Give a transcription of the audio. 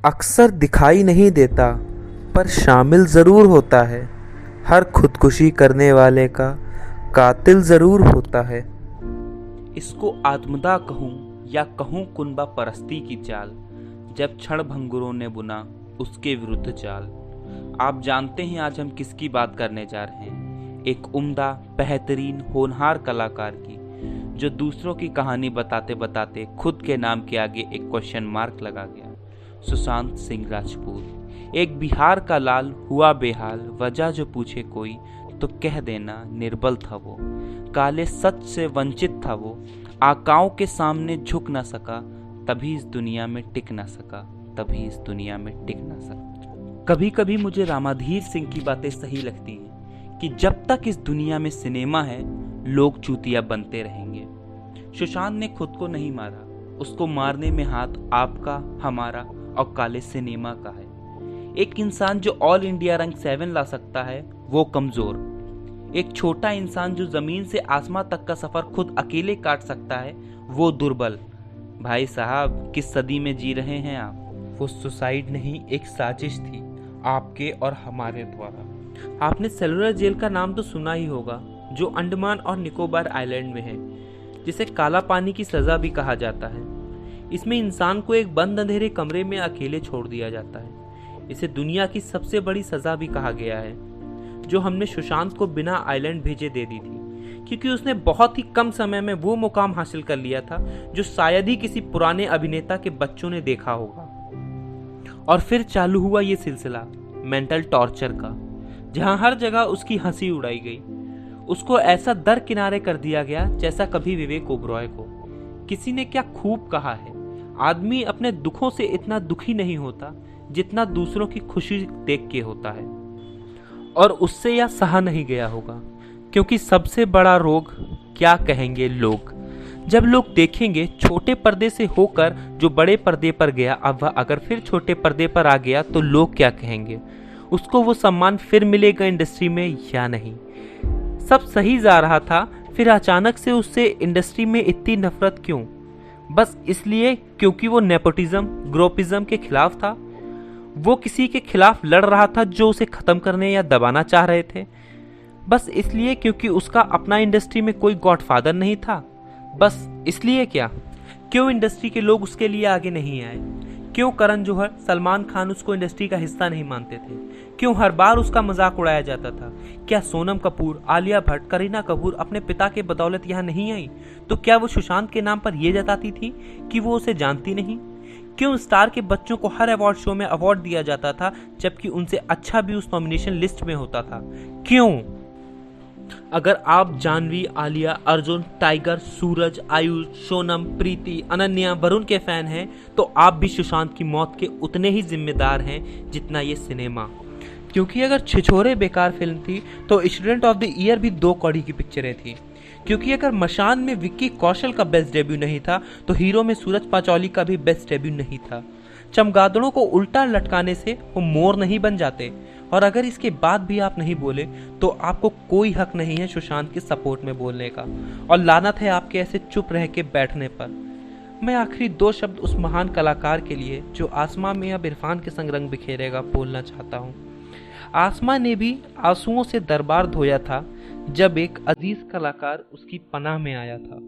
अक्सर दिखाई नहीं देता पर शामिल ज़रूर होता है। हर खुदकुशी करने वाले का कातिल ज़रूर होता है। इसको आत्मदा कहूँ या कहूँ कुनबा परस्ती की चाल, जब क्षण भंगुरों ने बुना उसके विरुद्ध चाल। आप जानते हैं आज हम किसकी बात करने जा रहे हैं? एक उम्दा, बेहतरीन, होनहार कलाकार की, जो दूसरों की कहानी बताते बताते खुद के नाम के आगे एक क्वेश्चन मार्क लगा गया। सुशांत सिंह राजपूत। एक बिहार का लाल हुआ बेहाल, वजह जो पूछे कोई तो कह देना निर्बल था वो। काले सच से वंचित था वो, आकाओं के सामने झुक ना सका, तभी इस दुनिया में टिक ना सका, तभी इस दुनिया में टिक ना सका। कभी कभी मुझे रामाधीर सिंह की बातें सही लगती हैं कि जब तक इस दुनिया में सिनेमा है लोग चूतिया बनते रहेंगे। सुशांत ने खुद को नहीं मारा, उसको मारने में हाथ आपका, हमारा और काले सिनेमा का है। एक इंसान जो ऑल इंडिया रैंक 7 ला सकता है वो कमजोर। एक छोटा इंसान जो जमीन से आसमां तक का सफर खुद अकेले काट सकता है वो दुर्बल। भाई साहब, किस सदी में जी रहे हैं आप? वो सुसाइड नहीं, एक साजिश थी आपके और हमारे द्वारा। आपने सेलुलर जेल का नाम तो सुना ही होगा, जो अंडमान और निकोबार आइलैंड में है, जिसे काला पानी की सजा भी कहा जाता है। इसमें इंसान को एक बंद अंधेरे कमरे में अकेले छोड़ दिया जाता है। इसे दुनिया की सबसे बड़ी सजा भी कहा गया है, जो हमने सुशांत को बिना आइलैंड भेजे दे दी थी, क्योंकि उसने बहुत ही कम समय में वो मुकाम हासिल कर लिया था जो शायद ही किसी पुराने अभिनेता के बच्चों ने देखा होगा। और फिर चालू हुआ ये सिलसिला मेंटल टॉर्चर का, जहां हर जगह उसकी हंसी उड़ाई गई। उसको ऐसा दरकिनारे कर दिया गया जैसा कभी विवेक ओबरॉय को। किसी ने क्या खूब कहा है, आदमी अपने दुखों से इतना दुखी नहीं होता जितना दूसरों की खुशी देख के होता है। और उससे यह सहा नहीं गया होगा, क्योंकि सबसे बड़ा रोग क्या कहेंगे लोग। जब लोग देखेंगे छोटे पर्दे से होकर जो बड़े पर्दे पर गया, अब वह अगर फिर छोटे पर्दे पर आ गया तो लोग क्या कहेंगे? उसको वो सम्मान फिर मिलेगा इंडस्ट्री में या नहीं? सब सही जा रहा था, फिर अचानक से उससे इंडस्ट्री में इतनी नफरत क्यों? बस इसलिए क्योंकि वो नेपोटिज्म, ग्रुपिज्म के खिलाफ था। वो किसी के खिलाफ लड़ रहा था जो उसे खत्म करने या दबाना चाह रहे थे। बस इसलिए क्योंकि उसका अपना इंडस्ट्री में कोई गॉडफादर नहीं था। बस इसलिए क्या? क्यों इंडस्ट्री के लोग उसके लिए आगे नहीं आए? क्यों करण जौहर, सलमान खान उसको इंडस्ट्री का हिस्सा नहीं मानते थे? क्यों हर बार उसका मजाक उड़ाया जाता था? क्या सोनम कपूर, आलिया भट्ट, करीना कपूर अपने पिता के बदौलत यहाँ नहीं आई? तो क्या वो सुशांत के नाम पर यह जताती थी कि वो उसे जानती नहीं? क्यों स्टार के बच्चों को हर अवार्ड शो में अवार्ड दिया जाता था जबकि उनसे अच्छा भी उस नॉमिनेशन लिस्ट में होता था? क्यों? अगर आप जानवी, आलिया, अर्जुन, टाइगर, सूरज, आयुष, सोनम, प्रीति, अनन्या, वरुण के फैन हैं तो आप भी सुशांत की मौत के उतने ही जिम्मेदार हैं जितना ये सिनेमा। क्योंकि अगर छिछोरे बेकार फिल्म थी तो स्टूडेंट ऑफ द ईयर भी 2 कौड़ी की पिक्चरें थी। क्योंकि अगर मशान में विक्की कौशल का बेस्ट डेब्यू नहीं था तो हीरो में सूरज पाचौली का भी बेस्ट डेब्यू नहीं था। चमगादड़ों को उल्टा लटकाने से वो मोर नहीं बन जाते। और अगर इसके बाद भी आप नहीं बोले तो आपको कोई हक नहीं है सुशांत के सपोर्ट में बोलने का, और लानत है आपके ऐसे चुप रह के बैठने पर। मैं आखिरी 2 शब्द उस महान कलाकार के लिए जो आसमां में अब इरफान के संग रंग बिखेरेगा बोलना चाहता हूँ। आसमां ने भी आंसुओं से दरबार धोया था जब एक अजीज कलाकार उसकी पनाह में आया था।